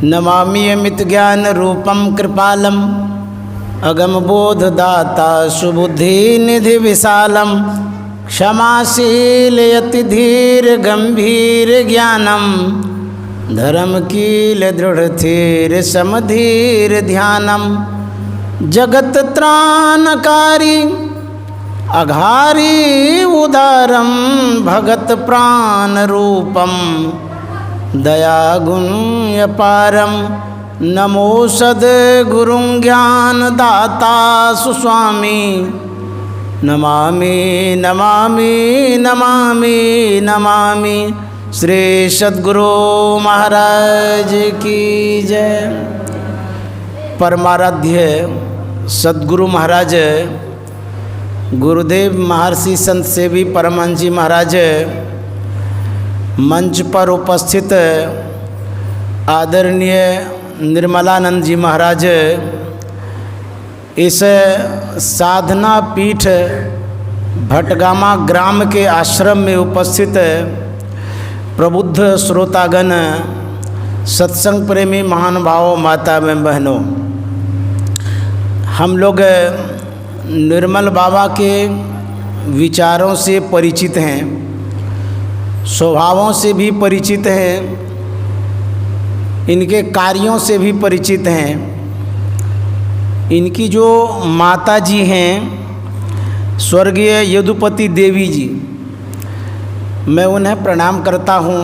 नमामि अमित ज्ञान रूपम कृपालम अगम बोध दाता सुबुद्धि निधि विशालम क्षमाशील यति धीर गंभीर ज्ञानम धर्म कील दृढ़ थीर समधीर ध्यानम जगत त्राणकारी अघारी उदारम भगत प्राण रूपम दया गुण अपारम नमो सद्गुरुं ज्ञान दाता सुस्वामी नमामि नमामि नमामि नमामि श्री सद्गुरु महाराज की जय। परमाराध्य सद्गुरु महाराज गुरुदेव महर्षि संत सेवी परमहंस जी महाराज, मंच पर उपस्थित आदरणीय निर्मलानंद जी महाराज, इस साधना पीठ भटगामा ग्राम के आश्रम में उपस्थित प्रबुद्ध श्रोतागण, सत्संग प्रेमी महानुभावों, माता एवं बहनों, हम लोग निर्मल बाबा के विचारों से परिचित हैं, स्वभावों से भी परिचित हैं, इनके कार्यों से भी परिचित हैं। इनकी जो माता जी हैं स्वर्गीय यदुपति देवी जी, मैं उन्हें प्रणाम करता हूँ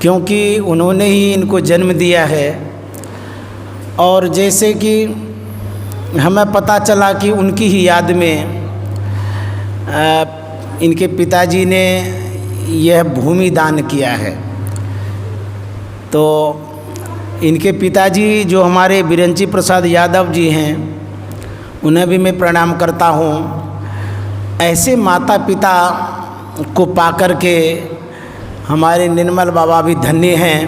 क्योंकि उन्होंने ही इनको जन्म दिया है। और जैसे कि हमें पता चला कि उनकी ही याद में इनके पिताजी ने यह भूमि दान किया है, तो इनके पिताजी जो हमारे बिरंची प्रसाद यादव जी हैं, उन्हें भी मैं प्रणाम करता हूँ। ऐसे माता पिता को पाकर के हमारे निर्मल बाबा भी धन्य हैं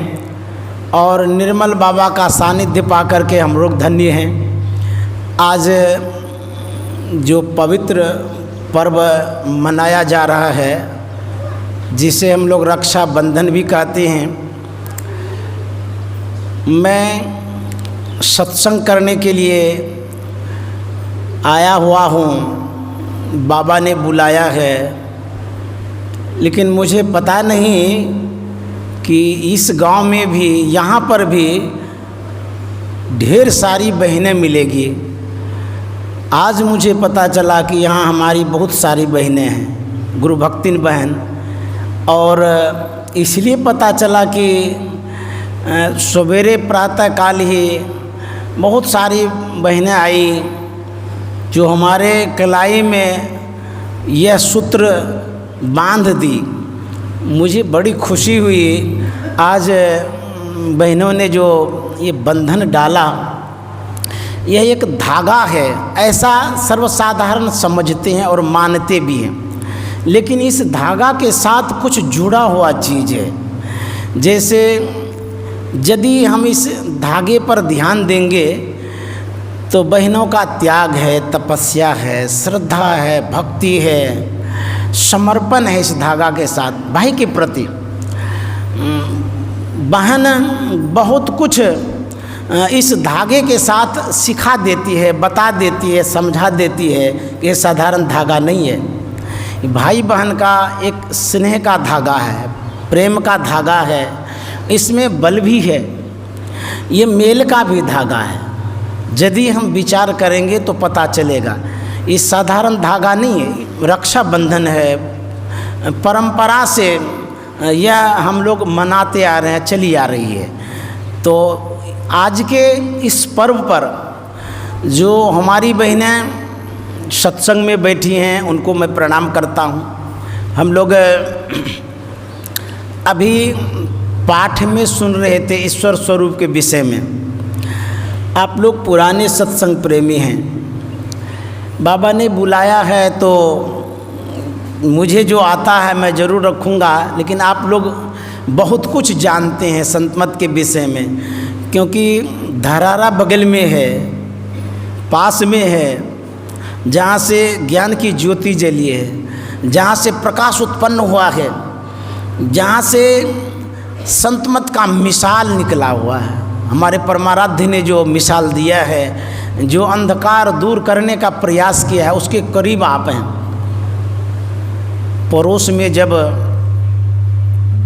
और निर्मल बाबा का सानिध्य पाकर के हम लोग धन्य हैं। आज जो पवित्र पर्व मनाया जा रहा है, जिसे हम लोग रक्षाबंधन भी कहते हैं, मैं सत्संग करने के लिए आया हुआ हूँ। बाबा ने बुलाया है, लेकिन मुझे पता नहीं कि इस गांव में भी, यहाँ पर भी ढेर सारी बहनें मिलेगी। आज मुझे पता चला कि यहाँ हमारी बहुत सारी बहनें हैं, गुरु भक्तिन बहन, और इसलिए पता चला कि सवेरे प्रातः काल ही बहुत सारी बहनें आई जो हमारे कलाई में यह सूत्र बांध दी। मुझे बड़ी खुशी हुई। आज बहनों ने जो ये बंधन डाला, यह एक धागा है, ऐसा सर्वसाधारण समझते हैं और मानते भी हैं, लेकिन इस धागा के साथ कुछ जुड़ा हुआ चीज़ है। जैसे यदि हम इस धागे पर ध्यान देंगे तो बहनों का त्याग है, तपस्या है, श्रद्धा है, भक्ति है, समर्पण है इस धागा के साथ भाई के प्रति। बहन बहुत कुछ इस धागे के साथ सिखा देती है, बता देती है, समझा देती है कि ये साधारण धागा नहीं है। भाई बहन का एक स्नेह का धागा है, प्रेम का धागा है, इसमें बल भी है, ये मेल का भी धागा है। यदि हम विचार करेंगे तो पता चलेगा ये साधारण धागा नहीं है, रक्षाबंधन है। परंपरा से यह हम लोग मनाते आ रहे हैं, चली आ रही है। तो आज के इस पर्व पर जो हमारी बहनें सत्संग में बैठी हैं, उनको मैं प्रणाम करता हूँ। हम लोग अभी पाठ में सुन रहे थे ईश्वर स्वरूप के विषय में। आप लोग पुराने सत्संग प्रेमी हैं, बाबा ने बुलाया है तो मुझे जो आता है मैं ज़रूर रखूँगा, लेकिन आप लोग बहुत कुछ जानते हैं संतमत के विषय में, क्योंकि धरारा बगल में है, पास में है, जहाँ से ज्ञान की ज्योति जली है, जहाँ से प्रकाश उत्पन्न हुआ है, जहाँ से संतमत का मिसाल निकला हुआ है। हमारे परमाराध्य ने जो मिसाल दिया है, जो अंधकार दूर करने का प्रयास किया है, उसके करीब आप हैं। पड़ोस में जब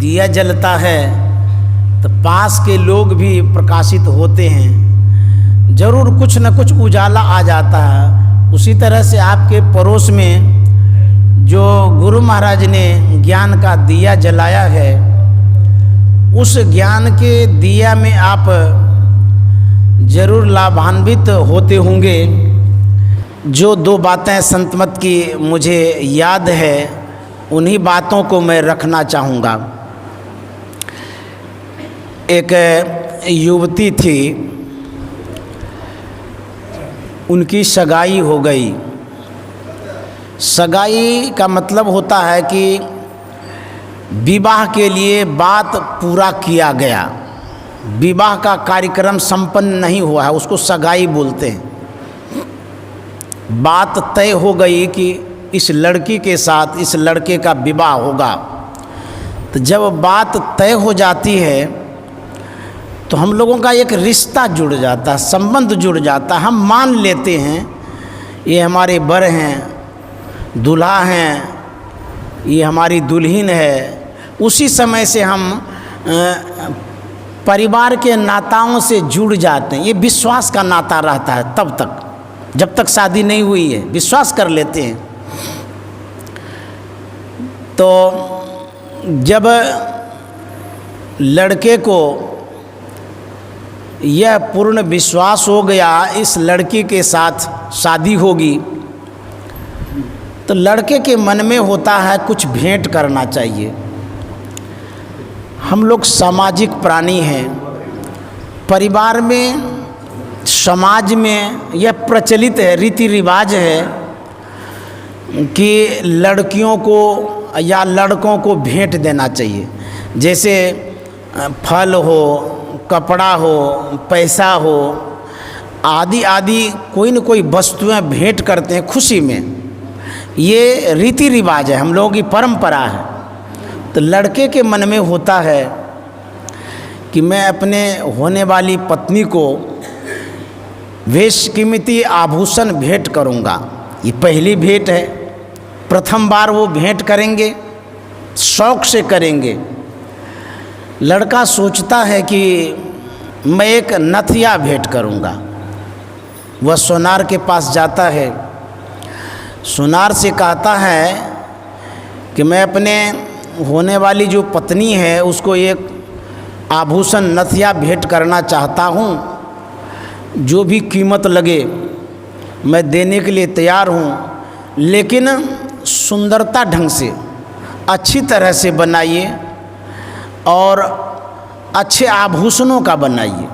दिया जलता है तो पास के लोग भी प्रकाशित होते हैं, जरूर कुछ न कुछ उजाला आ जाता है। उसी तरह से आपके पड़ोस में जो गुरु महाराज ने ज्ञान का दिया जलाया है, उस ज्ञान के दिया में आप जरूर लाभान्वित होते होंगे। जो दो बातें संत मत की मुझे याद है, उन्हीं बातों को मैं रखना चाहूँगा। एक युवती थी, उनकी सगाई हो गई। सगाई का मतलब होता है कि विवाह के लिए बात पूरा किया गया, विवाह का कार्यक्रम संपन्न नहीं हुआ है, उसको सगाई बोलते हैं। बात तय हो गई कि इस लड़की के साथ इस लड़के का विवाह होगा। तो जब बात तय हो जाती है तो हम लोगों का एक रिश्ता जुड़ जाता है, संबंध जुड़ जाता है। हम मान लेते हैं ये हमारे बर हैं, दूल्हा हैं, ये हमारी दुल्हन है। उसी समय से हम परिवार के नाताओं से जुड़ जाते हैं। ये विश्वास का नाता रहता है तब तक, जब तक शादी नहीं हुई है, विश्वास कर लेते हैं। तो जब लड़के को यह पूर्ण विश्वास हो गया इस लड़की के साथ शादी होगी, तो लड़के के मन में होता है कुछ भेंट करना चाहिए। हम लोग सामाजिक प्राणी हैं। परिवार में, समाज में यह प्रचलित है, रीति रिवाज है कि लड़कियों को या लड़कों को भेंट देना चाहिए। जैसे फल हो, कपड़ा हो, पैसा हो, आदि आदि कोई न कोई वस्तुएं भेंट करते हैं खुशी में। ये रीति रिवाज है, हम लोगों की परंपरा है। तो लड़के के मन में होता है कि मैं अपने होने वाली पत्नी को बेशकीमती आभूषण भेंट करूंगा। ये पहली भेंट है, प्रथम बार वो भेंट करेंगे, शौक से करेंगे। लड़का सोचता है कि मैं एक नथिया भेंट करूंगा। वह सोनार के पास जाता है, सोनार से कहता है कि मैं अपने होने वाली जो पत्नी है उसको एक आभूषण नथिया भेंट करना चाहता हूँ, जो भी कीमत लगे मैं देने के लिए तैयार हूँ, लेकिन सुंदरता ढंग से अच्छी तरह से बनाइए और अच्छे आभूषणों का बनाइए।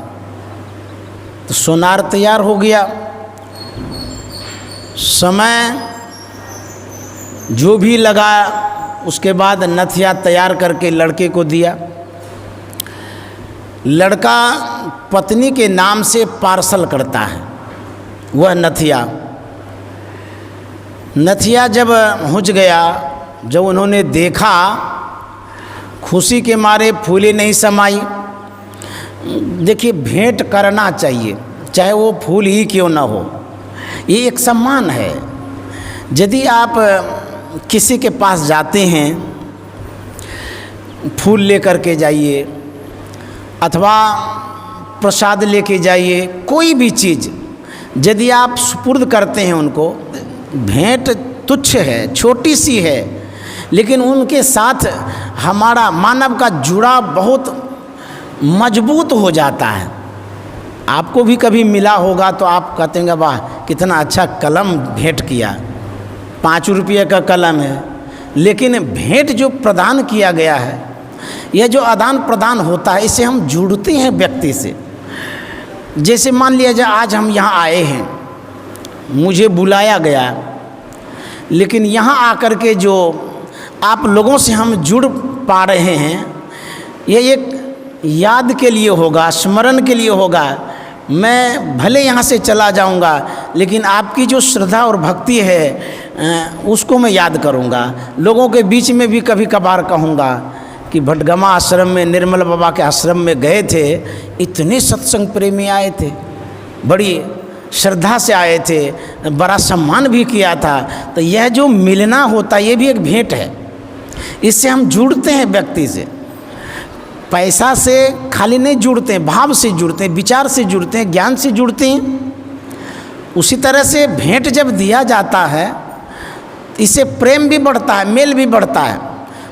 तो सोनार तैयार हो गया। समय जो भी लगा, उसके बाद नथिया तैयार करके लड़के को दिया। लड़का पत्नी के नाम से पार्सल करता है वह नथिया। नथिया जब पहुँच गया, जब उन्होंने देखा, खुशी के मारे फूले नहीं समाई। देखिए, भेंट करना चाहिए, चाहे वो फूल ही क्यों ना हो, ये एक सम्मान है। यदि आप किसी के पास जाते हैं, फूल लेकर के जाइए अथवा प्रसाद लेके जाइए, कोई भी चीज़ यदि आप सुपुर्द करते हैं उनको, भेंट तुच्छ है, छोटी सी है, लेकिन उनके साथ हमारा मानव का जुड़ाव बहुत मजबूत हो जाता है। आपको भी कभी मिला होगा तो आप कहते हैं वाह कितना अच्छा कलम भेंट किया, 5 रुपये का कलम है, लेकिन भेंट जो प्रदान किया गया है, यह जो आदान प्रदान होता है, इससे हम जुड़ते हैं व्यक्ति से। जैसे मान लिया जाए आज हम यहाँ आए हैं, मुझे बुलाया गया, लेकिन यहाँ आकर के जो आप लोगों से हम जुड़ पा रहे हैं, ये एक याद के लिए होगा, स्मरण के लिए होगा। मैं भले यहाँ से चला जाऊँगा, लेकिन आपकी जो श्रद्धा और भक्ति है उसको मैं याद करूँगा। लोगों के बीच में भी कभी कभार कहूँगा कि भटगमा आश्रम में, निर्मल बाबा के आश्रम में गए थे, इतने सत्संग प्रेमी आए थे, बड़ी श्रद्धा से आए थे, बड़ा सम्मान भी किया था। तो यह जो मिलना होता है ये भी एक भेंट है, इससे हम जुड़ते हैं व्यक्ति से। पैसा से खाली नहीं जुड़ते हैं, भाव से जुड़ते हैं, विचार से जुड़ते हैं, ज्ञान से जुड़ते हैं। उसी तरह से भेंट जब दिया जाता है इससे प्रेम भी बढ़ता है, मेल भी बढ़ता है।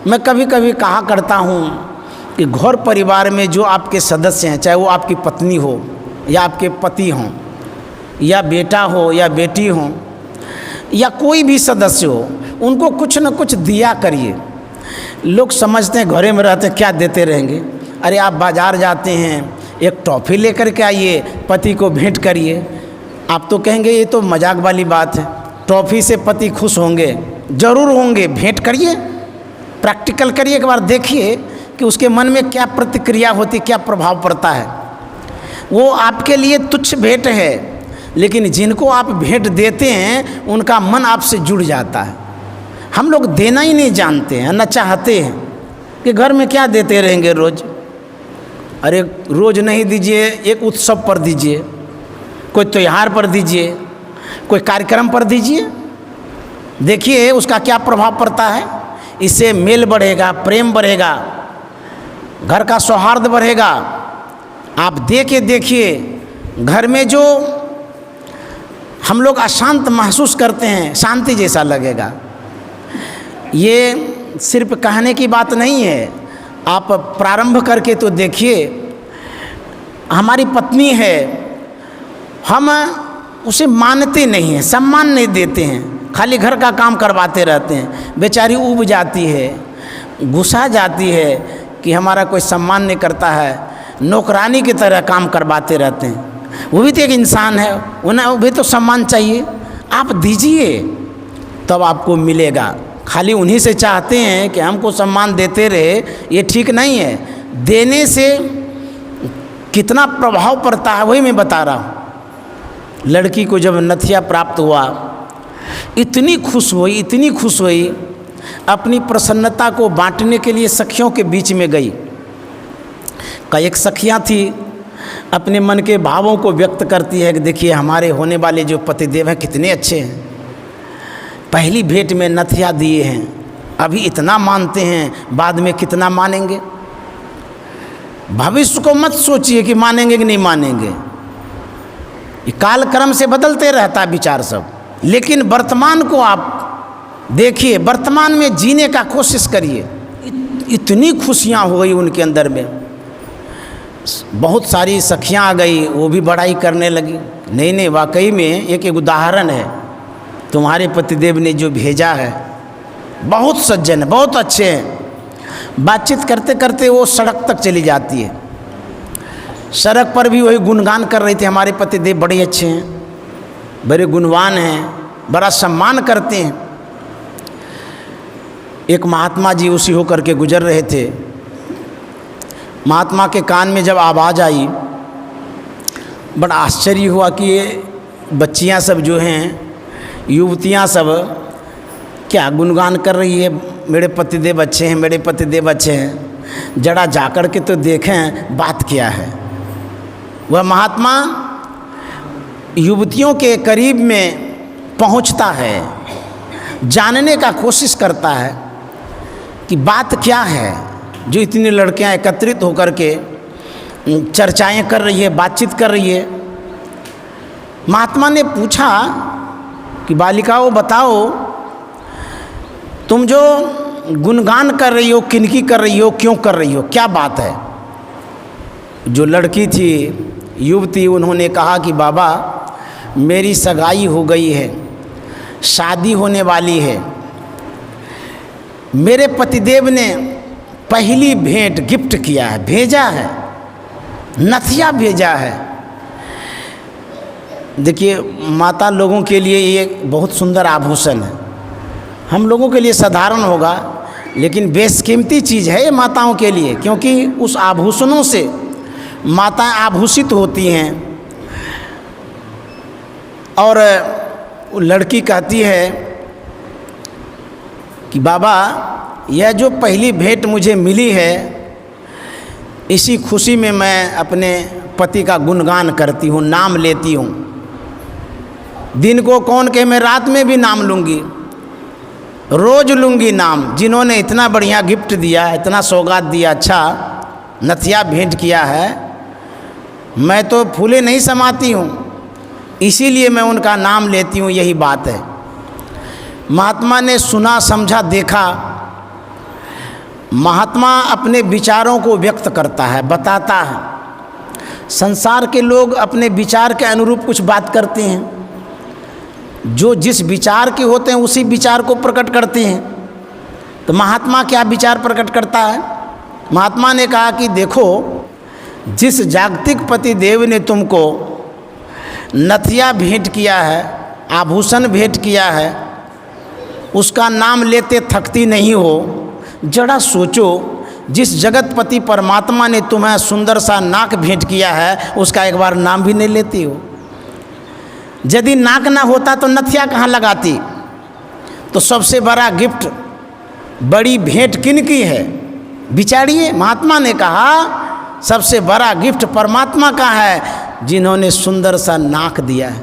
मैं कभी कभी कहा करता हूँ कि घर परिवार में जो आपके सदस्य हैं, चाहे वो आपकी पत्नी हो या आपके पति हों या बेटा हो या बेटी हो या कोई भी सदस्य हो, उनको कुछ न कुछ दिया करिए। लोग समझते हैं घरे में रहते क्या देते रहेंगे। अरे आप बाज़ार जाते हैं, एक टॉफ़ी लेकर के आइए, पति को भेंट करिए। आप तो कहेंगे ये तो मजाक वाली बात है, टॉफ़ी से पति खुश होंगे? ज़रूर होंगे। भेंट करिए, प्रैक्टिकल करिए, एक बार देखिए कि उसके मन में क्या प्रतिक्रिया होती, क्या प्रभाव पड़ता है। वो आपके लिए तुच्छ भेंट है, लेकिन जिनको आप भेंट देते हैं उनका मन आपसे जुड़ जाता है। हम लोग देना ही नहीं जानते हैं, न चाहते हैं कि घर में क्या देते रहेंगे रोज़। अरे रोज़ नहीं दीजिए, एक उत्सव पर दीजिए, कोई त्यौहार पर दीजिए, कोई कार्यक्रम पर दीजिए, देखिए उसका क्या प्रभाव पड़ता है। इससे मेल बढ़ेगा, प्रेम बढ़ेगा, घर का सौहार्द बढ़ेगा। आप देखिए घर में जो हम लोग अशांत महसूस करते हैं, शांति जैसा लगेगा। ये सिर्फ कहने की बात नहीं है, आप प्रारंभ करके तो देखिए। हमारी पत्नी है, हम उसे मानते नहीं हैं, सम्मान नहीं देते हैं, खाली घर का काम करवाते रहते हैं। बेचारी ऊब जाती है, गुस्सा जाती है कि हमारा कोई सम्मान नहीं करता है, नौकरानी की तरह काम करवाते रहते हैं। वो भी तो एक इंसान है, उन्हें भी तो सम्मान चाहिए। आप दीजिए तब आपको मिलेगा। खाली उन्हीं से चाहते हैं कि हमको सम्मान देते रहे, ये ठीक नहीं है। देने से कितना प्रभाव पड़ता है वही मैं बता रहा हूँ। लड़की को जब नथिया प्राप्त हुआ, इतनी खुश हुई, अपनी प्रसन्नता को बांटने के लिए सखियों के बीच में गई। एक सखियाँ थी, अपने मन के भावों को व्यक्त करती है कि देखिए हमारे होने वाले जो पतिदेव हैं कितने अच्छे हैं, पहली भेंट में नथिया दिए हैं, अभी इतना मानते हैं, बाद में कितना मानेंगे। भविष्य को मत सोचिए कि मानेंगे कि नहीं मानेंगे, ये काल क्रम से बदलते रहता है विचार सब। लेकिन वर्तमान को आप देखिए, वर्तमान में जीने का कोशिश करिए। इतनी खुशियाँ हो गई उनके अंदर में। बहुत सारी सखियाँ आ गई, वो भी बड़ाई करने लगी। नहीं, वाकई में एक उदाहरण है, तुम्हारे पतिदेव ने जो भेजा है बहुत सज्जन है, बहुत अच्छे हैं। बातचीत करते करते वो सड़क तक चली जाती है। सड़क पर भी वही गुणगान कर रही थी, हमारे पतिदेव बड़े अच्छे हैं, बड़े गुणवान हैं, बड़ा सम्मान करते हैं। एक महात्मा जी उसी होकर के गुजर रहे थे। महात्मा के कान में जब आवाज़ आई, बड़ा आश्चर्य हुआ कि ये बच्चियां सब जो हैं, युवतियां सब क्या गुणगान कर रही है, मेरे पतिदेव अच्छे हैं, मेरे पतिदेव अच्छे हैं। जरा जाकर के तो देखें बात क्या है। वह महात्मा युवतियों के करीब में पहुंचता है, जानने का कोशिश करता है कि बात क्या है जो इतनी लड़कियां एकत्रित होकर के चर्चाएं कर रही है, बातचीत कर रही है। महात्मा ने पूछा कि बालिकाओं बताओ, तुम जो गुणगान कर रही हो किनकी कर रही हो, क्यों कर रही हो, क्या बात है। जो लड़की थी, युवती, उन्होंने कहा कि बाबा मेरी सगाई हो गई है, शादी होने वाली है। मेरे पतिदेव ने पहली भेंट गिफ्ट किया है, भेजा है, नथिया भेजा है। देखिए माता लोगों के लिए ये बहुत सुंदर आभूषण है, हम लोगों के लिए साधारण होगा, लेकिन बेशकीमती चीज़ है ये माताओं के लिए, क्योंकि उस आभूषणों से माताएं आभूषित होती हैं। और लड़की कहती है कि बाबा यह जो पहली भेंट मुझे मिली है, इसी खुशी में मैं अपने पति का गुणगान करती हूँ, नाम लेती हूँ। दिन को कौन कहे, मैं रात में भी नाम लूँगी, रोज़ लूँगी नाम। जिन्होंने इतना बढ़िया गिफ्ट दिया, इतना सौगात दिया, अच्छा नथिया भेंट किया है, मैं तो फूले नहीं समाती हूँ, इसीलिए मैं उनका नाम लेती हूँ। यही बात है। महात्मा ने सुना, समझा, देखा। महात्मा अपने विचारों को व्यक्त करता है, बताता है। संसार के लोग अपने विचार के अनुरूप कुछ बात करते हैं, जो जिस विचार के होते हैं उसी विचार को प्रकट करते हैं। तो महात्मा क्या विचार प्रकट करता है? महात्मा ने कहा कि देखो, जिस जागतिक पति देव ने तुमको नथिया भेंट किया है, आभूषण भेंट किया है, उसका नाम लेते थकती नहीं हो। जरा सोचो, जिस जगतपति परमात्मा ने तुम्हें सुंदर सा नाक भेंट किया है, उसका एक बार नाम भी नहीं लेती हो। यदि नाक ना होता तो नथिया कहाँ लगाती? तो सबसे बड़ा गिफ्ट, बड़ी भेंट किन की है? विचारिए। महात्मा ने कहा सबसे बड़ा गिफ्ट परमात्मा का है, जिन्होंने सुंदर सा नाक दिया है।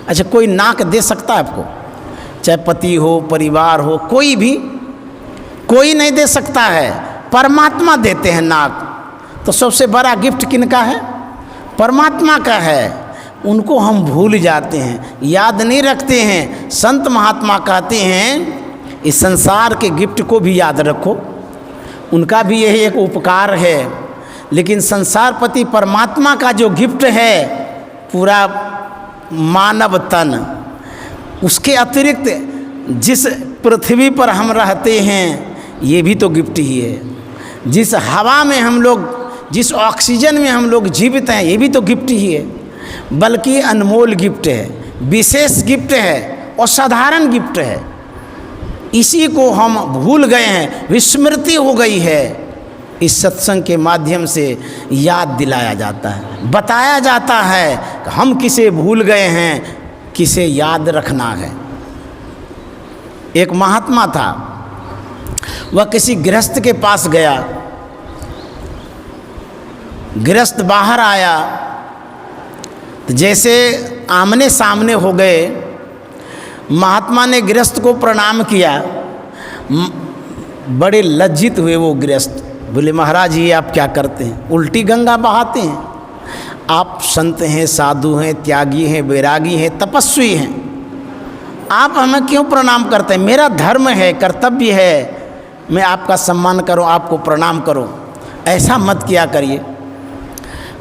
अच्छा, कोई नाक दे सकता है आपको? चाहे पति हो, परिवार हो, कोई भी, कोई नहीं दे सकता है, परमात्मा देते हैं नाक। तो सबसे बड़ा गिफ्ट किनका है? परमात्मा का है। उनको हम भूल जाते हैं, याद नहीं रखते हैं। संत महात्मा कहते हैं इस संसार के गिफ्ट को भी याद रखो, उनका भी यही एक उपकार है। लेकिन संसारपति परमात्मा का जो गिफ्ट है, पूरा मानव तन, उसके अतिरिक्त जिस पृथ्वी पर हम रहते हैं, ये भी तो गिफ्ट ही है। जिस हवा में हम लोग, जिस ऑक्सीजन में हम लोग जीवित हैं, ये भी तो गिफ्ट ही है। बल्कि अनमोल गिफ्ट है, विशेष गिफ्ट है और साधारण गिफ्ट है। इसी को हम भूल गए हैं, विस्मृति हो गई है। इस सत्संग के माध्यम से याद दिलाया जाता है, बताया जाता है कि हम किसे भूल गए हैं, किसे याद रखना है। एक महात्मा था, वह किसी गृहस्थ के पास गया। गृहस्थ बाहर आया तो जैसे आमने सामने हो गए, महात्मा ने गृहस्थ को प्रणाम किया। बड़े लज्जित हुए वो गृहस्थ, बोले महाराज ये आप क्या करते हैं? उल्टी गंगा बहाते हैं। आप संत हैं, साधु हैं, त्यागी हैं, वैरागी हैं, तपस्वी हैं, आप हमें क्यों प्रणाम करते हैं? मेरा धर्म है, कर्तव्य है, मैं आपका सम्मान करूं, आपको प्रणाम करूं, ऐसा मत किया करिए।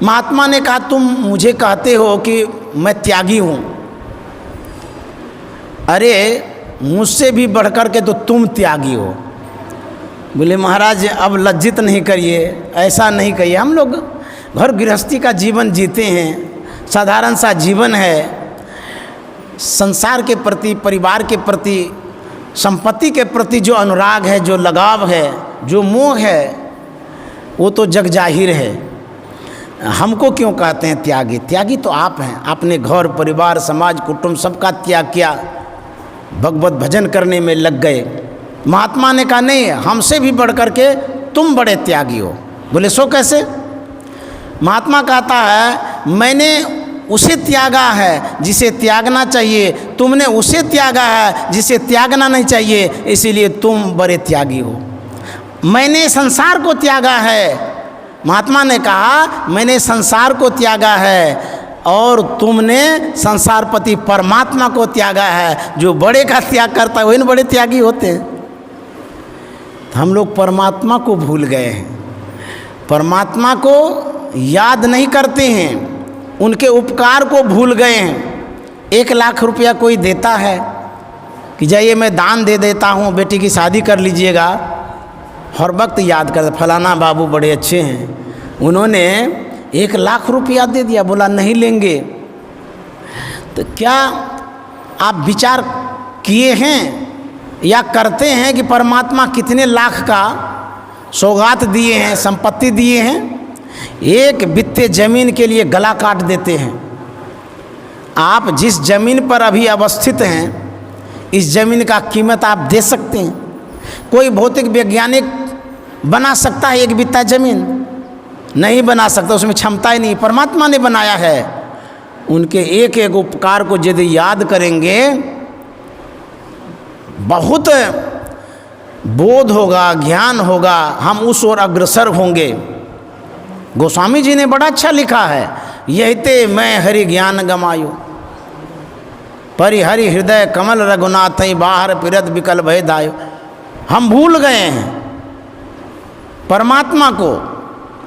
महात्मा ने कहा तुम मुझे कहते हो कि मैं त्यागी हूँ, अरे मुझसे भी बढ़कर के तो तुम त्यागी हो। बोले महाराज अब लज्जित नहीं करिए, ऐसा नहीं कहिए, हम लोग घर गृहस्थी का जीवन जीते हैं, साधारण सा जीवन है। संसार के प्रति, परिवार के प्रति, संपत्ति के प्रति जो अनुराग है, जो लगाव है, जो मोह है, वो तो जग जाहिर है। हमको क्यों कहते हैं त्यागी? त्यागी तो आप हैं। आपने घर, परिवार, समाज, कुटुंब सबका त्याग किया, भगवत भजन करने में लग गए। महात्मा ने कहा नहीं, हमसे भी बढ़ कर के तुम बड़े त्यागी हो। बोले सो कैसे? महात्मा कहता है मैंने उसे त्यागा है जिसे त्यागना चाहिए, तुमने उसे त्यागा है जिसे त्यागना नहीं चाहिए, इसीलिए तुम बड़े त्यागी हो। मैंने संसार को त्यागा है, महात्मा ने कहा मैंने संसार को त्यागा है, और तुमने संसारपति परमात्मा को त्यागा है। जो बड़े का त्याग करता है वही न बड़े त्यागी होते हैं। हम लोग परमात्मा को भूल गए हैं, परमात्मा को याद नहीं करते हैं, उनके उपकार को भूल गए हैं। 1 लाख रुपया कोई देता है कि जाइए मैं दान दे देता हूँ, बेटी की शादी कर लीजिएगा, हर वक्त याद कर फलाना बाबू बड़े अच्छे हैं, उन्होंने 1 लाख रुपया दे दिया, बोला नहीं लेंगे। तो क्या आप विचार किए हैं या करते हैं कि परमात्मा कितने लाख का सौगात दिए हैं, संपत्ति दिए हैं? 1 बित्ते ज़मीन के लिए गला काट देते हैं। आप जिस ज़मीन पर अभी अवस्थित हैं, इस ज़मीन का कीमत आप दे सकते हैं? कोई भौतिक वैज्ञानिक बना सकता है एक बित्ता जमीन? नहीं बना सकता, उसमें क्षमता ही नहीं। परमात्मा ने बनाया है। उनके एक एक उपकार को यदि याद करेंगे बहुत बोध होगा, ज्ञान होगा, हम उस ओर अग्रसर होंगे। गोस्वामी जी ने बड़ा अच्छा लिखा है, यही ते मैं हरि ज्ञान गमायो, परिहरि हृदय कमल रघुनाथ बाहर पिरत विकल भय दायो। हम भूल गए हैं परमात्मा को,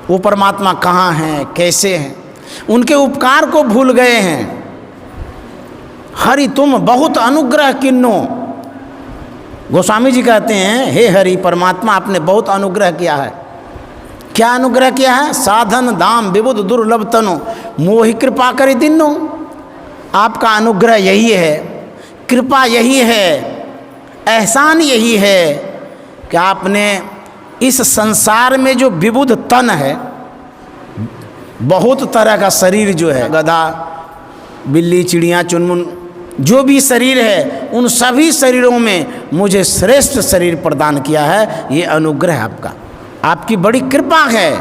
वो परमात्मा कहाँ हैं, कैसे हैं, उनके उपकार को भूल गए हैं। हरि तुम बहुत अनुग्रह किन्नो, गोस्वामी जी कहते हैं हे हरि परमात्मा आपने बहुत अनुग्रह किया है। क्या अनुग्रह किया है? साधन दाम विबुध दुर्लभ तनु मोहि कृपा करि दिन्नो। आपका अनुग्रह यही है, कृपा यही है, एहसान यही है कि आपने इस संसार में जो विबुध तन है, बहुत तरह का शरीर जो है, गधा बिल्ली चिड़िया चुनमुन जो भी शरीर है, उन सभी शरीरों में मुझे श्रेष्ठ शरीर प्रदान किया है। ये अनुग्रह आपका, आपकी बड़ी कृपा है।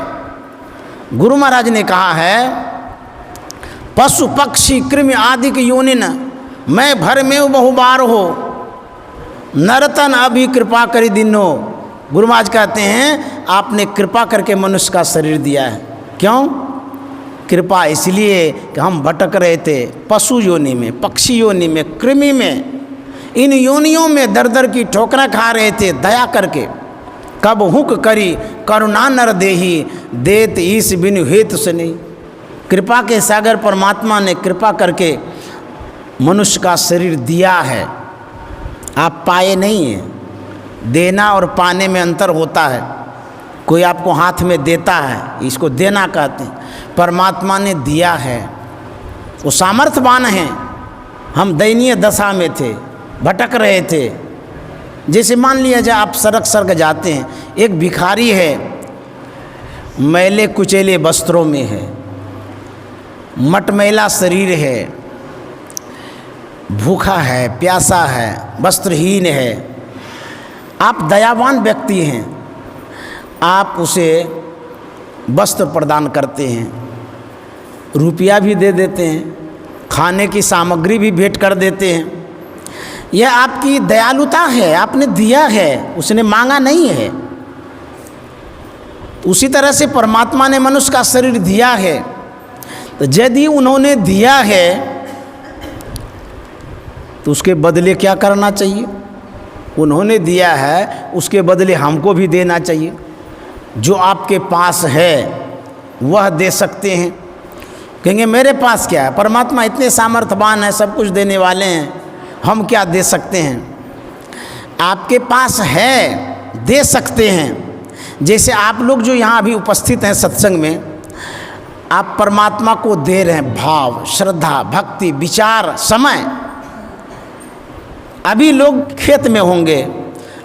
गुरु महाराज ने कहा है पशु पक्षी कृमि आदि की योनिन मैं भर में बहुबार हो, नरतन अभी कृपा करी दिनो। गुरु महाराज कहते हैं आपने कृपा करके मनुष्य का शरीर दिया है। क्यों कृपा? इसलिए कि हम भटक रहे थे पशु योनि में, पक्षी योनि में, कृमि में, इन योनियों में दर दर की ठोकरें खा रहे थे। दया करके कब हुक करी करुणा नर देही, देत ईस बिनु हेतु से नहीं। कृपा के सागर परमात्मा ने कृपा करके मनुष्य का शरीर दिया है, आप पाए नहीं हैं। देना और पाने में अंतर होता है। कोई आपको हाथ में देता है, इसको देना कहते हैं। परमात्मा ने दिया है, वो सामर्थ्यवान हैं। हम दयनीय दशा में थे, भटक रहे थे। जैसे मान लिया जाए आप सड़क सड़क जाते हैं, एक भिखारी है, मैले कुचेले वस्त्रों में है, मटमैला शरीर है, भूखा है, प्यासा है, वस्त्रहीन है। आप दयावान व्यक्ति हैं, आप उसे वस्त्र प्रदान करते हैं, रुपया भी दे देते हैं, खाने की सामग्री भी भेंट कर देते हैं। यह आपकी दयालुता है, आपने दिया है, उसने मांगा नहीं है। उसी तरह से परमात्मा ने मनुष्य का शरीर दिया है, तो यदि उन्होंने दिया है तो उसके बदले क्या करना चाहिए? उन्होंने दिया है, उसके बदले हमको भी देना चाहिए। जो आपके पास है वह दे सकते हैं। कहेंगे मेरे पास क्या है, परमात्मा इतने सामर्थ्यवान है, सब कुछ देने वाले हैं, हम क्या दे सकते हैं? आपके पास है, दे सकते हैं। जैसे आप लोग जो यहाँ अभी उपस्थित हैं सत्संग में, आप परमात्मा को दे रहे हैं भाव, श्रद्धा, भक्ति, विचार, समय। अभी लोग खेत में होंगे,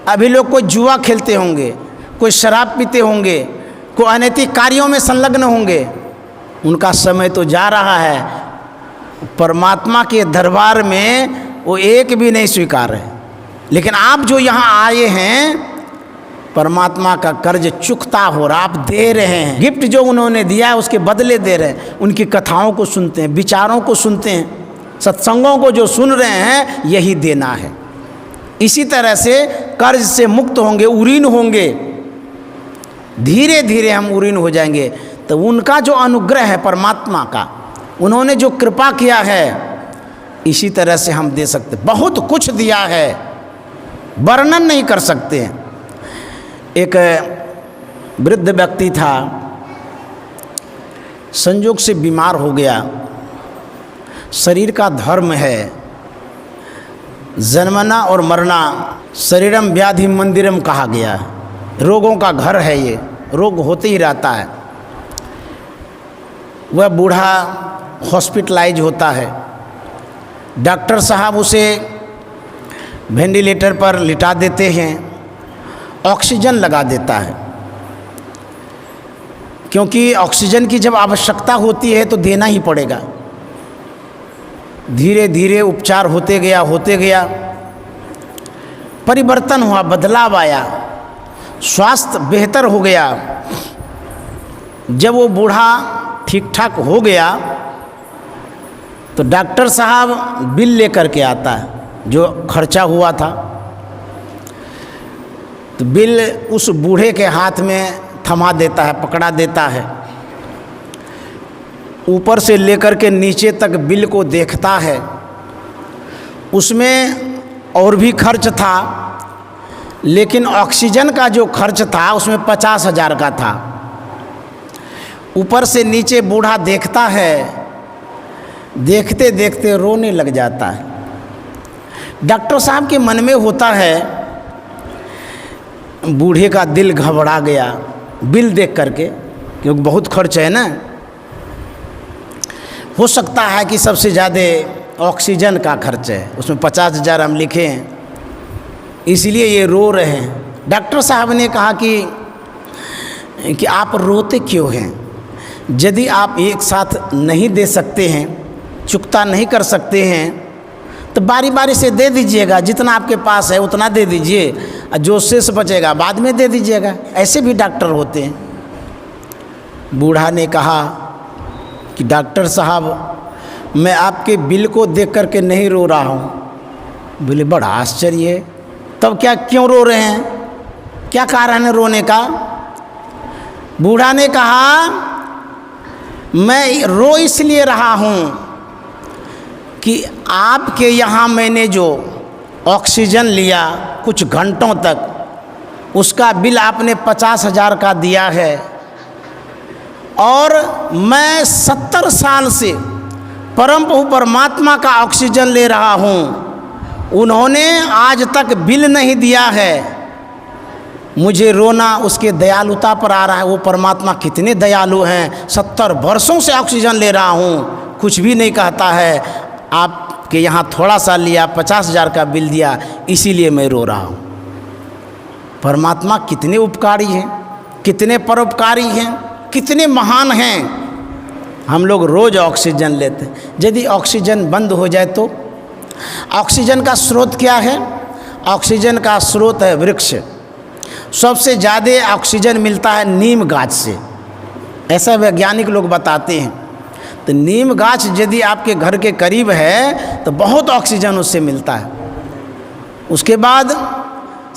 अभी लोग कोई जुआ खेलते होंगे, कोई शराब पीते होंगे, कोई अनैतिक कार्यों में संलग्न होंगे, उनका समय तो जा रहा है। परमात्मा के दरबार में वो एक भी नहीं स्वीकार है। लेकिन आप जो यहाँ आए हैं, परमात्मा का कर्ज चुकता हो रहा, आप दे रहे हैं। गिफ्ट जो उन्होंने दिया है उसके बदले दे रहे हैं। उनकी कथाओं को सुनते हैं, विचारों को सुनते हैं, सत्संगों को जो सुन रहे हैं, यही देना है। इसी तरह से कर्ज से मुक्त होंगे, उरीन होंगे, धीरे धीरे हम उरीन हो जाएंगे। तो उनका जो अनुग्रह है परमात्मा का, उन्होंने जो कृपा किया है, इसी तरह से हम दे सकते। बहुत कुछ दिया है, वर्णन नहीं कर सकते हैं। एक वृद्ध व्यक्ति था, संयोग से बीमार हो गया। शरीर का धर्म है जन्मना और मरना, शरीरम व्याधि मंदिरम कहा गया है। रोगों का घर है ये, रोग होते ही रहता है। वह बूढ़ा हॉस्पिटलाइज होता है, डॉक्टर साहब उसे वेंटिलेटर पर लिटा देते हैं, ऑक्सीजन लगा देता है। क्योंकि ऑक्सीजन की जब आवश्यकता होती है तो देना ही पड़ेगा। धीरे धीरे उपचार होते गया, परिवर्तन हुआ, बदलाव आया, स्वास्थ्य बेहतर हो गया। जब वो बूढ़ा ठीक ठाक हो गया तो डॉक्टर साहब बिल लेकर के आता है जो खर्चा हुआ था। तो बिल उस बूढ़े के हाथ में थमा देता है, पकड़ा देता है। ऊपर से लेकर के नीचे तक बिल को देखता है। उसमें और भी खर्च था, लेकिन ऑक्सीजन का जो खर्च था उसमें 50,000 का था। ऊपर से नीचे बूढ़ा देखता है, देखते देखते रोने लग जाता है। डॉक्टर साहब के मन में होता है, बूढ़े का दिल घबरा गया बिल देख करके, क्योंकि बहुत खर्च है ना। हो सकता है कि सबसे ज़्यादा ऑक्सीजन का खर्च है, उसमें 50,000 हम लिखे हैं, इसलिए ये रो रहे हैं। डॉक्टर साहब ने कहा कि आप रोते क्यों हैं? यदि आप एक साथ नहीं दे सकते हैं, चुकता नहीं कर सकते हैं, तो बारी बारी से दे दीजिएगा। जितना आपके पास है उतना दे दीजिए, जो शेष बचेगा बाद में दे दीजिएगा। ऐसे भी डॉक्टर होते हैं। बूढ़ा ने कहा कि डॉक्टर साहब, मैं आपके बिल को देख करके नहीं रो रहा हूँ। बोले बड़ा आश्चर्य है, तब क्या क्यों रो रहे हैं, क्या कारण है रोने का? बूढ़ा ने कहा, मैं रो इसलिए रहा हूँ कि आपके यहाँ मैंने जो ऑक्सीजन लिया कुछ घंटों तक, उसका बिल आपने 50,000 का दिया है, और मैं 70 साल से परम प्रभु परमात्मा का ऑक्सीजन ले रहा हूँ, उन्होंने आज तक बिल नहीं दिया है। मुझे रोना उसके दयालुता पर आ रहा है। वो परमात्मा कितने दयालु हैं, 70 वर्षों से ऑक्सीजन ले रहा हूँ, कुछ भी नहीं कहता है। आपके यहाँ थोड़ा सा लिया, 50,000 का बिल दिया, इसीलिए मैं रो रहा हूँ। परमात्मा कितने उपकारी हैं, कितने परोपकारी हैं, कितने महान हैं। हम लोग रोज़ ऑक्सीजन लेते हैं। यदि ऑक्सीजन बंद हो जाए तो? ऑक्सीजन का स्रोत क्या है? ऑक्सीजन का स्रोत है वृक्ष। सबसे ज़्यादा ऑक्सीजन मिलता है नीम गाछ से, ऐसा वैज्ञानिक लोग बताते हैं। तो नीम गाछ यदि आपके घर के करीब है तो बहुत ऑक्सीजन उससे मिलता है। उसके बाद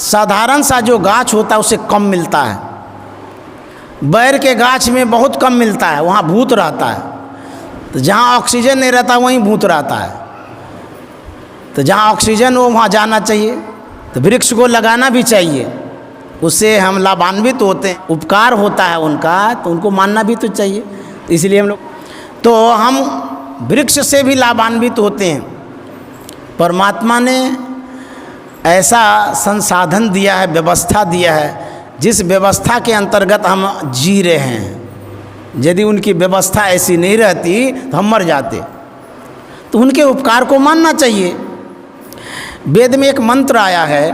साधारण सा जो गाछ होता है उससे कम मिलता है। बैर के गाछ में बहुत कम मिलता है, वहाँ भूत रहता है। तो जहाँ ऑक्सीजन नहीं रहता वहीं भूत रहता है। तो जहाँ ऑक्सीजन हो वहाँ जाना चाहिए। तो वृक्ष को लगाना भी चाहिए, उससे हम लाभान्वित होते हैं, उपकार होता है उनका, तो उनको मानना भी तो चाहिए। इसलिए हम लोग, तो हम वृक्ष से भी लाभान्वित होते हैं। परमात्मा ने ऐसा संसाधन दिया है, व्यवस्था दिया है, जिस व्यवस्था के अंतर्गत हम जी रहे हैं। यदि उनकी व्यवस्था ऐसी नहीं रहती तो हम मर जाते। तो उनके उपकार को मानना चाहिए। वेद में एक मंत्र आया है,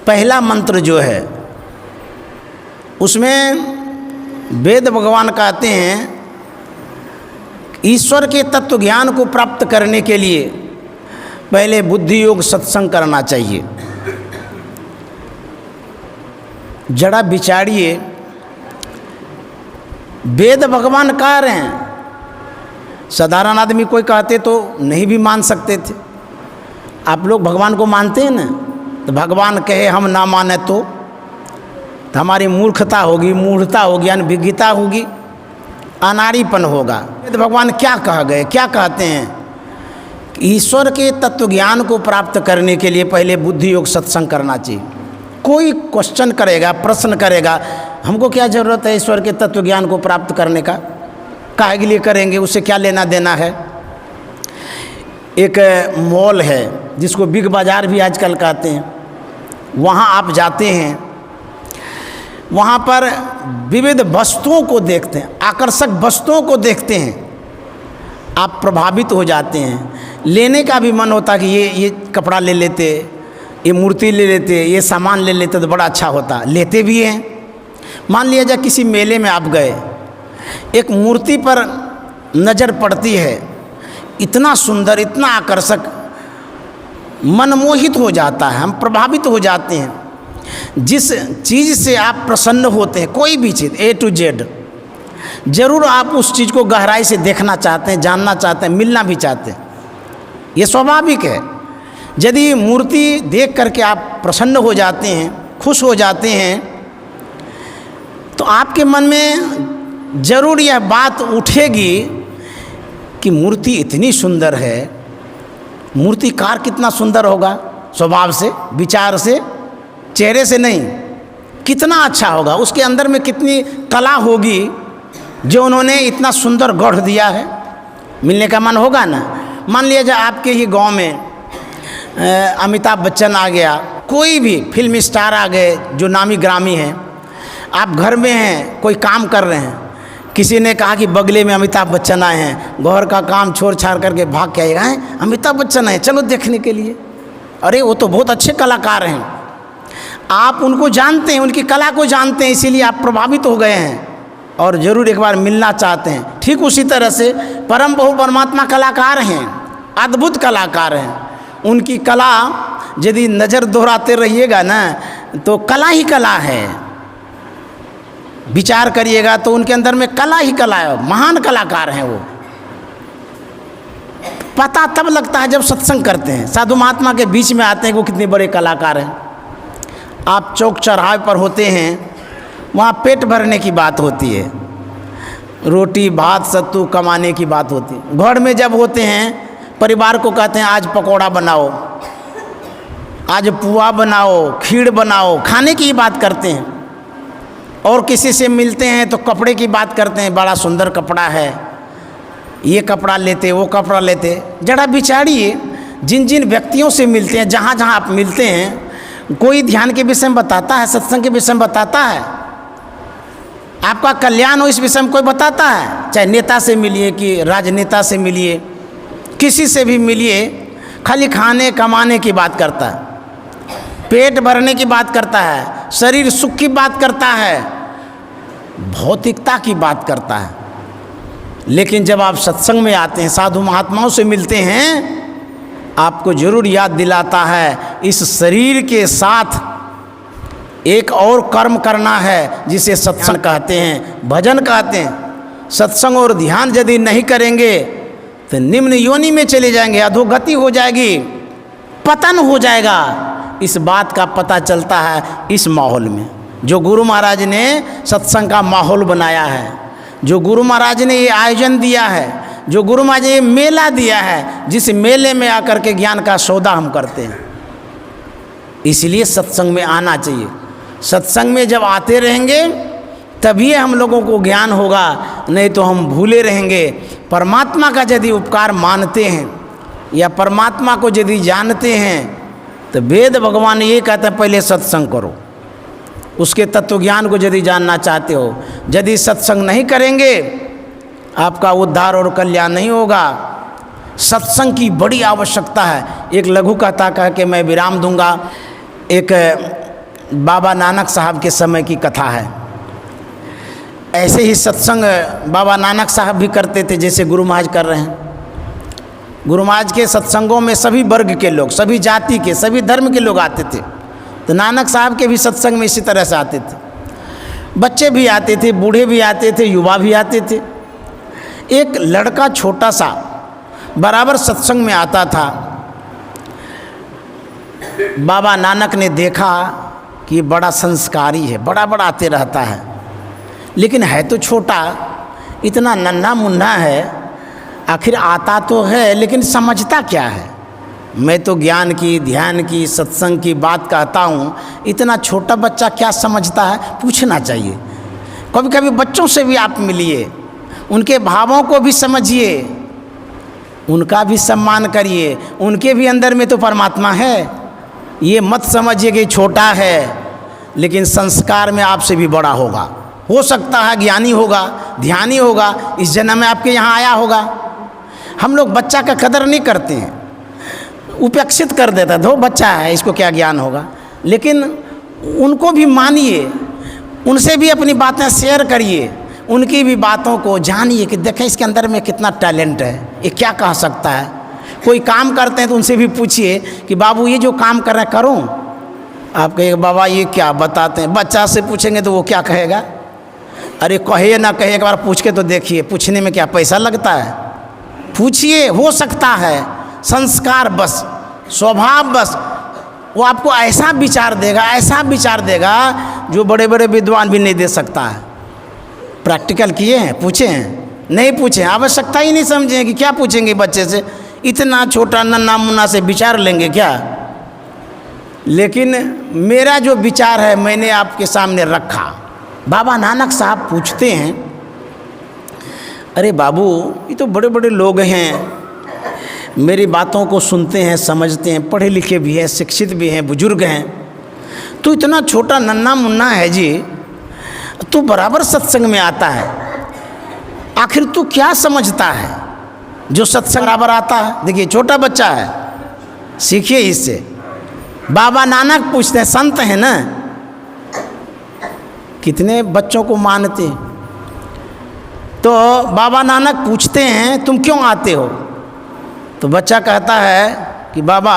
पहला मंत्र जो है उसमें वेद भगवान कहते हैं, ईश्वर के तत्व ज्ञान को प्राप्त करने के लिए पहले बुद्धि योग सत्संग करना चाहिए। जरा विचारिए, वेद भगवान कह रहे हैं, साधारण आदमी कोई कहते तो नहीं भी मान सकते थे। आप लोग भगवान को मानते हैं ना, तो भगवान कहे हम ना माने तो हमारी मूर्खता होगी, मूढ़ता होगी, अनभिज्ञता होगी, अनाड़ीपन होगा। वेद भगवान क्या कह गए, क्या कहते हैं? ईश्वर के तत्व ज्ञान को प्राप्त करने के लिए पहले बुद्धि योग सत्संग करना चाहिए। कोई क्वेश्चन करेगा, प्रश्न करेगा, हमको क्या ज़रूरत है ईश्वर के तत्व ज्ञान को प्राप्त करने का, काहे के लिए करेंगे, उससे क्या लेना देना है। एक मॉल है जिसको बिग बाज़ार भी आजकल कहते हैं, वहाँ आप जाते हैं, वहाँ पर विविध वस्तुओं को देखते हैं, आकर्षक वस्तुओं को देखते हैं, आप प्रभावित हो जाते हैं। लेने का भी मन होता कि ये कपड़ा ले लेते, ये मूर्ति ले लेते, ये सामान ले लेते तो बड़ा अच्छा होता, लेते भी हैं। मान लिया जाए किसी मेले में आप गए, एक मूर्ति पर नज़र पड़ती है, इतना सुंदर, इतना आकर्षक, मनमोहित हो जाता है, हम प्रभावित हो जाते हैं। जिस चीज़ से आप प्रसन्न होते हैं, कोई भी चीज़ A to Z, ज़रूर आप उस चीज़ को गहराई से देखना चाहते हैं, जानना चाहते हैं, मिलना भी चाहते हैं। ये स्वाभाविक है। यदि मूर्ति देख करके आप प्रसन्न हो जाते हैं, खुश हो जाते हैं, तो आपके मन में ज़रूर यह बात उठेगी कि मूर्ति इतनी सुंदर है, मूर्तिकार कितना सुंदर होगा, स्वभाव से, विचार से, चेहरे से नहीं, कितना अच्छा होगा, उसके अंदर में कितनी कला होगी जो उन्होंने इतना सुंदर गढ़ दिया है। मिलने का मन होगा ना। मान लिया जाए आपके ही गांव में अमिताभ बच्चन आ गया, कोई भी फिल्म स्टार आ गए जो नामी ग्रामी हैं, आप घर में हैं, कोई काम कर रहे हैं, किसी ने कहा कि बगले में अमिताभ बच्चन आए हैं, घर का काम छोड़ छाड़ करके भाग के आएगा, हैं अमिताभ बच्चन आए, चलो देखने के लिए। अरे वो तो बहुत अच्छे कलाकार हैं, आप उनको जानते हैं, उनकी कला को जानते हैं, इसीलिए आप प्रभावित हो गए हैं और ज़रूर एक बार मिलना चाहते हैं। ठीक उसी तरह से परम प्रभु परमात्मा कलाकार हैं, अद्भुत कलाकार हैं। उनकी कला यदि नज़र दोहराते रहिएगा ना तो कला ही कला है, विचार करिएगा तो उनके अंदर में कला ही कला है, महान कलाकार हैं वो। पता तब लगता है जब सत्संग करते हैं, साधु महात्मा के बीच में आते हैं वो कितने बड़े कलाकार हैं। आप चौक चौराहे पर होते हैं, वहाँ पेट भरने की बात होती है, रोटी भात सत्तू कमाने की बात होती है। घर में जब होते हैं परिवार को कहते हैं आज पकौड़ा बनाओ, आज पुआ बनाओ, खीर बनाओ, खाने की बात करते हैं। और किसी से मिलते हैं तो कपड़े की बात करते हैं, बड़ा सुंदर कपड़ा है, ये कपड़ा लेते, वो कपड़ा लेते। जरा विचारिए, जिन जिन व्यक्तियों से मिलते हैं, जहाँ जहाँ आप मिलते हैं, कोई ध्यान के विषय में बताता है, सत्संग के विषय में बताता है, आपका कल्याण हो इस विषय में कोई बताता है? चाहे नेता से मिलिए कि राजनेता से मिलिए, किसी से भी मिलिए, खाली खाने कमाने की बात करता है, पेट भरने की बात करता है, शरीर सुख की बात करता है, भौतिकता की बात करता है। लेकिन जब आप सत्संग में आते हैं, साधु महात्माओं से मिलते हैं, आपको जरूर याद दिलाता है इस शरीर के साथ एक और कर्म करना है जिसे सत्संग कहते हैं, भजन कहते हैं। सत्संग और ध्यान यदि नहीं करेंगे तो निम्न योनि में चले जाएंगे, अधोगति हो जाएगी, पतन हो जाएगा। इस बात का पता चलता है इस माहौल में, जो गुरु महाराज ने सत्संग का माहौल बनाया है, जो गुरु महाराज ने ये आयोजन दिया है, जो गुरु महाराज ने ये मेला दिया है, जिस मेले में आकर के ज्ञान का सौदा हम करते हैं। इसलिए सत्संग में आना चाहिए। सत्संग में जब आते रहेंगे तभी हम लोगों को ज्ञान होगा, नहीं तो हम भूले रहेंगे। परमात्मा का यदि उपकार मानते हैं या परमात्मा को यदि जानते हैं तो वेद भगवान ये कहते हैं पहले सत्संग करो, उसके तत्व ज्ञान को यदि जानना चाहते हो। यदि सत्संग नहीं करेंगे आपका उद्धार और कल्याण नहीं होगा। सत्संग की बड़ी आवश्यकता है। एक लघु कथा कह के मैं विराम दूंगा। एक बाबा नानक साहब के समय की कथा है। ऐसे ही सत्संग बाबा नानक साहब भी करते थे जैसे गुरु महाराज कर रहे हैं। गुरु महाराज के सत्संगों में सभी वर्ग के लोग, सभी जाति के, सभी धर्म के लोग आते थे। तो नानक साहब के भी सत्संग में इसी तरह से आते थे। बच्चे भी आते थे, बूढ़े भी आते थे, युवा भी आते थे। एक लड़का छोटा सा बराबर सत्संग में आता था। बाबा नानक ने देखा कि बड़ा संस्कारी है, बड़ा बड़ा आते रहता है, लेकिन है तो छोटा, इतना नन्हा मुन्ना है, आखिर आता तो है लेकिन समझता क्या है। मैं तो ज्ञान की, ध्यान की, सत्संग की बात कहता हूँ, इतना छोटा बच्चा क्या समझता है, पूछना चाहिए। कभी कभी बच्चों से भी आप मिलिए, उनके भावों को भी समझिए, उनका भी सम्मान करिए, उनके भी अंदर में तो परमात्मा है। ये मत समझिए कि छोटा है, लेकिन संस्कार में आपसे भी बड़ा होगा। हो सकता है ज्ञानी होगा, ध्यानी होगा, इस जन्म में आपके यहाँ आया होगा। हम लोग बच्चा का कदर नहीं करते हैं, उपेक्षित कर देता था, वो बच्चा है, इसको क्या ज्ञान होगा। लेकिन उनको भी मानिए, उनसे भी अपनी बातें शेयर करिए, उनकी भी बातों को जानिए कि देखें इसके अंदर में कितना टैलेंट है, ये क्या कह सकता है। कोई काम करते हैं तो उनसे भी पूछिए कि बाबू ये जो काम कर रहे हैं करूं? आप कहिएगा बाबा ये क्या बताते हैं। बच्चा से पूछेंगे तो वो क्या कहेगा? अरे कहे ना कहे, एक बार पूछ के तो देखिए। पूछने में क्या पैसा लगता है? पूछिए, हो सकता है संस्कार बस, स्वभाव बस, वो आपको ऐसा विचार देगा, ऐसा विचार देगा जो बड़े बड़े विद्वान भी नहीं दे सकता है। प्रैक्टिकल किए हैं, पूछे हैं? नहीं पूछे, आवश्यकता ही नहीं समझे कि क्या पूछेंगे बच्चे से, इतना छोटा नन्हा मुन्ना से विचार लेंगे क्या? लेकिन मेरा जो विचार है मैंने आपके सामने रखा। बाबा नानक साहब पूछते हैं, अरे बाबू ये तो बड़े बड़े लोग हैं, मेरी बातों को सुनते हैं, समझते हैं, पढ़े लिखे भी हैं, शिक्षित भी हैं, बुजुर्ग हैं, तो इतना छोटा नन्हा मुन्ना है जी, तू बराबर सत्संग में आता है, आखिर तू क्या समझता है जो सत्संग बराबर आता है? देखिए छोटा बच्चा है, सीखिए इससे। बाबा नानक पूछते हैं, संत हैं ना, कितने बच्चों को मानते। तो बाबा नानक पूछते हैं तुम क्यों आते हो? तो बच्चा कहता है कि बाबा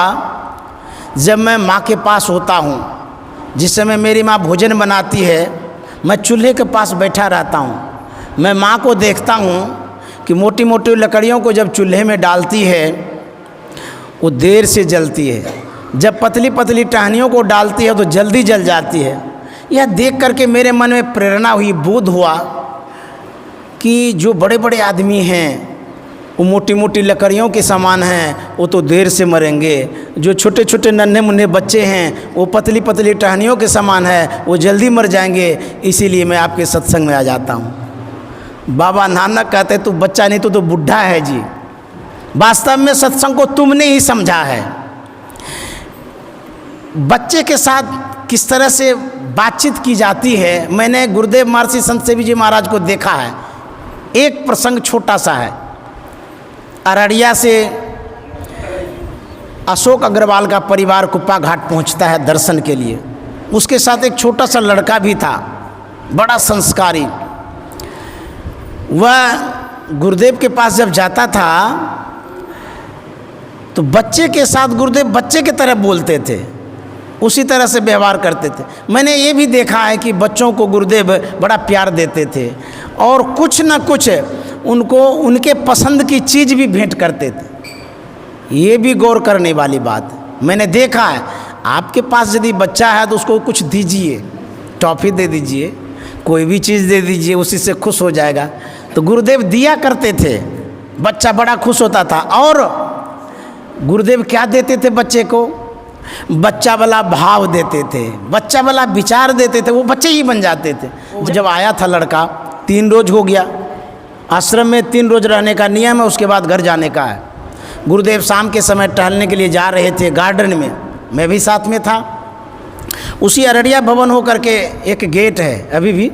जब मैं माँ के पास होता हूँ, जिस समय मेरी माँ भोजन बनाती है, मैं चूल्हे के पास बैठा रहता हूँ, मैं माँ को देखता हूँ कि मोटी मोटी लकड़ियों को जब चूल्हे में डालती है वो देर से जलती है, जब पतली पतली टहनियों को डालती है तो जल्दी जल जाती है। यह देख करके मेरे मन में प्रेरणा हुई, बोध हुआ कि जो बड़े बड़े आदमी हैं वो मोटी मोटी लकड़ियों के समान हैं, वो तो देर से मरेंगे, जो छोटे छोटे नन्हे मुन्ने बच्चे हैं वो पतली पतली टहनियों के समान है, वो जल्दी मर जाएंगे, इसीलिए मैं आपके सत्संग में आ जाता हूँ। बाबा नानक कहते तू बच्चा नहीं तो बुढ़ा है जी, वास्तव में सत्संग को तुमने ही समझा है। बच्चे के साथ किस तरह से बातचीत की जाती है, मैंने गुरुदेव महर्षि संत सेवी जी महाराज को देखा है। एक प्रसंग छोटा सा है, अररिया से अशोक अग्रवाल का परिवार कुप्पा घाट पहुंचता है दर्शन के लिए। उसके साथ एक छोटा सा लड़का भी था, बड़ा संस्कारी। वह गुरुदेव के पास जब जाता था तो बच्चे के साथ गुरुदेव बच्चे की तरह बोलते थे, उसी तरह से व्यवहार करते थे। मैंने ये भी देखा है कि बच्चों को गुरुदेव बड़ा प्यार देते थे और कुछ न कुछ उनको उनके पसंद की चीज़ भी भेंट करते थे। ये भी गौर करने वाली बात मैंने देखा है। आपके पास यदि बच्चा है तो उसको कुछ दीजिए, टॉफ़ी दे दीजिए, कोई भी चीज़ दे दीजिए, उसी से खुश हो जाएगा। तो गुरुदेव दिया करते थे, बच्चा बड़ा खुश होता था। और गुरुदेव क्या देते थे बच्चे को? बच्चा वाला भाव देते थे, बच्चा वाला विचार देते थे, वो बच्चे ही बन जाते थे। जब आया था लड़का, 3 रोज हो गया, आश्रम में 3 रोज रहने का नियम है, उसके बाद घर जाने का है। गुरुदेव शाम के समय टहलने के लिए जा रहे थे गार्डन में, मैं भी साथ में था। उसी अररिया भवन होकर के एक गेट है अभी भी,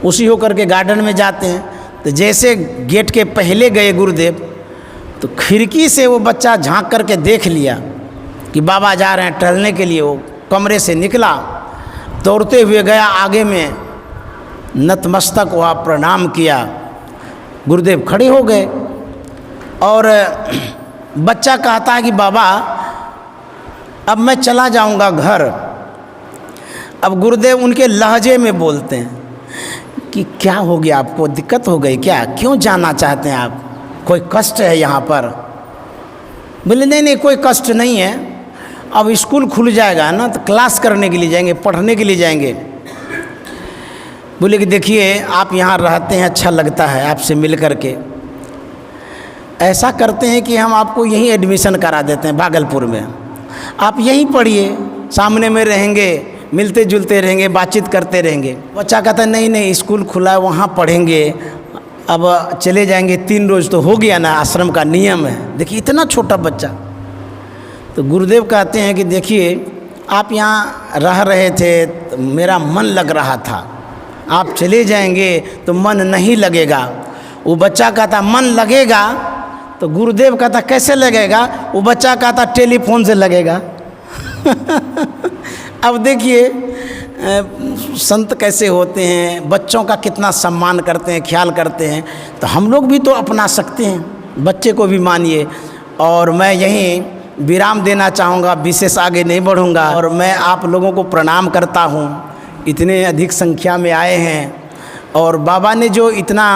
उसी होकर के गार्डन में जाते हैं। तो जैसे गेट के पहले गए गुरुदेव, तो खिड़की से वो बच्चा झांक करके देख लिया कि बाबा जा रहे हैं टहलने के लिए। वो कमरे से निकला, दौड़ते हुए गया आगे में, नतमस्तक हुआ, प्रणाम किया। गुरुदेव खड़े हो गए और बच्चा कहता है कि बाबा अब मैं चला जाऊंगा घर। अब गुरुदेव उनके लहजे में बोलते हैं कि क्या हो गया, आपको दिक्कत हो गई क्या, क्यों जाना चाहते हैं आप, कोई कष्ट है यहाँ पर? बोले नहीं नहीं कोई कष्ट नहीं है, अब स्कूल खुल जाएगा ना तो क्लास करने के लिए जाएंगे, पढ़ने के लिए जाएंगे। बोले कि देखिए आप यहाँ रहते हैं, अच्छा लगता है आपसे मिल करके, ऐसा करते हैं कि हम आपको यहीं एडमिशन करा देते हैं भागलपुर में, आप यहीं पढ़िए, सामने में रहेंगे, मिलते जुलते रहेंगे, बातचीत करते रहेंगे। बच्चा कहता है नहीं नहीं स्कूल खुला है वहाँ पढ़ेंगे, अब चले जाएंगे 3 रोज तो हो गया ना, आश्रम का नियम है। देखिए इतना छोटा बच्चा। तो गुरुदेव कहते हैं कि देखिए आप यहाँ रह रहे थे तो मेरा मन लग रहा था, आप चले जाएंगे तो मन नहीं लगेगा। वो बच्चा कहता मन लगेगा, तो गुरुदेव कहता कैसे लगेगा? वो बच्चा कहता टेलीफोन से लगेगा। अब देखिए संत कैसे होते हैं, बच्चों का कितना सम्मान करते हैं, ख्याल करते हैं। तो हम लोग भी तो अपना सकते हैं, बच्चे को भी मानिए। और मैं यहीं विराम देना चाहूँगा, विशेष आगे नहीं बढ़ूँगा। और मैं आप लोगों को प्रणाम करता हूँ, इतने अधिक संख्या में आए हैं और बाबा ने जो इतना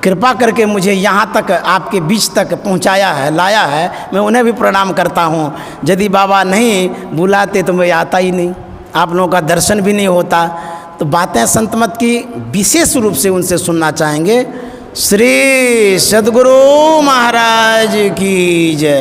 कृपा करके मुझे यहाँ तक आपके बीच तक पहुँचाया है, लाया है, मैं उन्हें भी प्रणाम करता हूँ। यदि बाबा नहीं बुलाते तो मैं आता ही नहीं, आप लोगों का दर्शन भी नहीं होता। तो बातें संत मत की विशेष रूप से उनसे सुनना चाहेंगे। श्री सद्गुरु महाराज की जय।